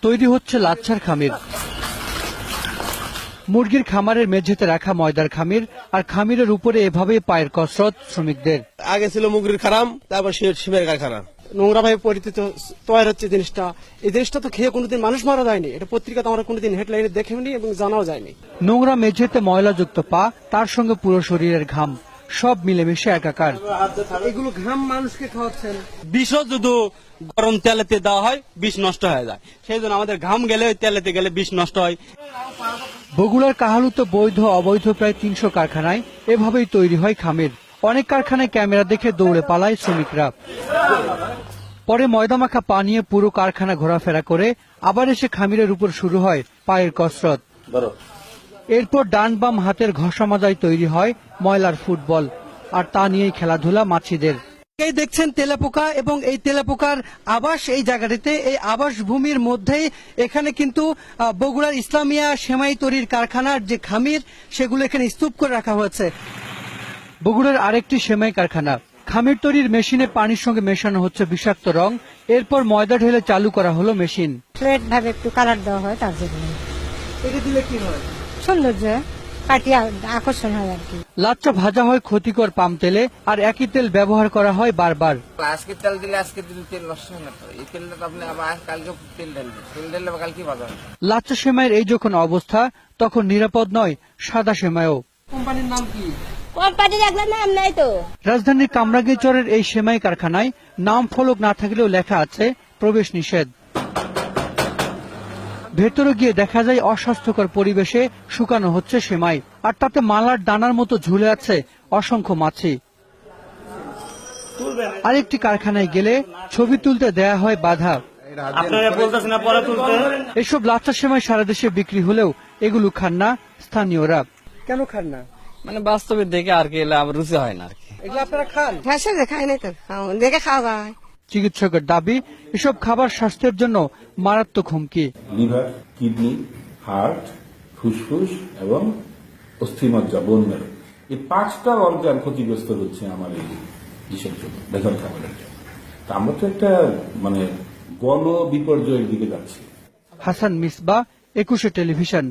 তৈরি হচ্ছে লাচ্ছার খামির। মুরগির খামারের মেঝেতে রাখা ময়দার খামির, আর খামিরের উপরে এভাবেই পায়ের কসরত শ্রমিকদের। আগে ছিল মুগরির খারাম, তারপর সিমের কারখানা। নোংরা ভাবে পরিচিত তৈরি হচ্ছে জিনিসটা। এই জিনিসটা তো খেয়ে কোনোদিন মানুষ মারা যায়নি, এটা পত্রিকাতে আমরা কোনোদিন হেডলাইনে দেখেওনি এবং জানাও যায়নি। নোংরা মেঝেতে ময়লাযুক্ত পা, তার সঙ্গে পুরো শরীরের ঘাম, সব মিলেমিশে একাকার। এগুলো ঘাম মানুষকে খাওয়াচ্ছেন। বিষও যদি গরম তেলেতে দেওয়া হয় বিষ নষ্ট হয়ে যায়, সেই জন্য আমাদের ঘাম গেলে তেলেতে গেলে বিষ নষ্ট হয়। বগুড়ার কাহালুতে বৈধ অবৈধ প্রায় ৩০০ কারখানায় এভাবেই তৈরি হয় খামির। অনেক কারখানায় ক্যামেরা দেখে দৌড়ে পালায় শ্রমিকরা। পরে ময়দামাখা পা নিয়ে পুরো কারখানা ঘোরাফেরা করে আবার এসে খামিরের উপর শুরু হয় পায়ের কসরত। এরপর ডান বাম হাতের ঘষা মাজায় তৈরি হয় ময়লার ফুটবল, আর তা নিয়েই খেলাধুলা মাছিদের। এই দেখছেন তেলাপোকা, এবং এই তেলাপোকার আবাস এই জায়গাটিতে, এই আবাস ভূমির মধ্যেই এখানে কিন্তু বগুড়ার ইসলামিয়া সেমাই তৈরির কারখানার যে খামির, সেগুলো এখানে স্তূপ করে রাখা হয়েছে। বগুড়ার আরেকটি সেমাই কারখানা, খামির তৈরির মেশিনে পানির সঙ্গে মেশানো হচ্ছে বিষাক্ত রং। এরপর ময়দা ঢেলে চালু করা হলো মেশিন। ফ্লেট ভাবে একটু কালার দেওয়া হয়, তার জন্য এটা দিলে কি হয়? সৌন্দর্য কাটিয়ে আকর্ষণ হয় আর কি। লাচ্চা ভাজা হয় ক্ষতিকর পাম তেলে, আর একই তেল ব্যবহার করা হয় বারবার। আজকে তেল দিলে আজকে দিন তেল নষ্ট হয় না, তো এই তেলটা তো আপনি আবার কালকে তেল ঢালবেন, তেল ঢাললে কালকে বাজার। লাচ্চা সেমাইয়ের এই যখন অবস্থা, তখন নিরাপদ নয় সাদা সেমাইও। কোম্পানির নাম কি? কোম্পানি রাখলে নাম নাই তো। রাজধানীর কামরাঙ্গীরচরের এই সেমাই কারখানায় নাম ফলক না থাকলেও লেখা আছে প্রবেশ নিষেধ। ভেতরে গিয়ে দেখা যায় অস্বাস্থ্যকর পরিবেশে শুকানো হচ্ছে সেমাই, আর তাতে মালার দানার মতো ঝুলে আছে অসংখ্য মাছি। আরেকটি কারখানায় গেলে ছবি তুলতে দেয়া হয় বাধা। এসব লাচ্চা সেমাই সারা দেশে বিক্রি হলেও এগুলো খান না স্থানীয়রা। কেন খান না? মানে বাস্তবে দেখে আর কি রুচি হয় না আর কি। এগুলো আপনারা খান? খাই নাই তো, দেখে খাওয়া যায়। চিকিৎসকের দাবি, এসব খাবার স্বাস্থ্যের জন্য মারাত্মক হুমকি। লিভার, কিডনি, হার্ট, ফুসফুস এবং অস্থিমজ্জা, বোন মেরু, এই 5টা অর্গান ক্ষতিগ্রস্ত হচ্ছে আমার এই ইসের জন্য, বেতন খাবারের জন্য। তা আমরা তো একটা গণ বিপর্যয়ের দিকে যাচ্ছি। হাসান মিসবাহ, 21 টেলিভিশন।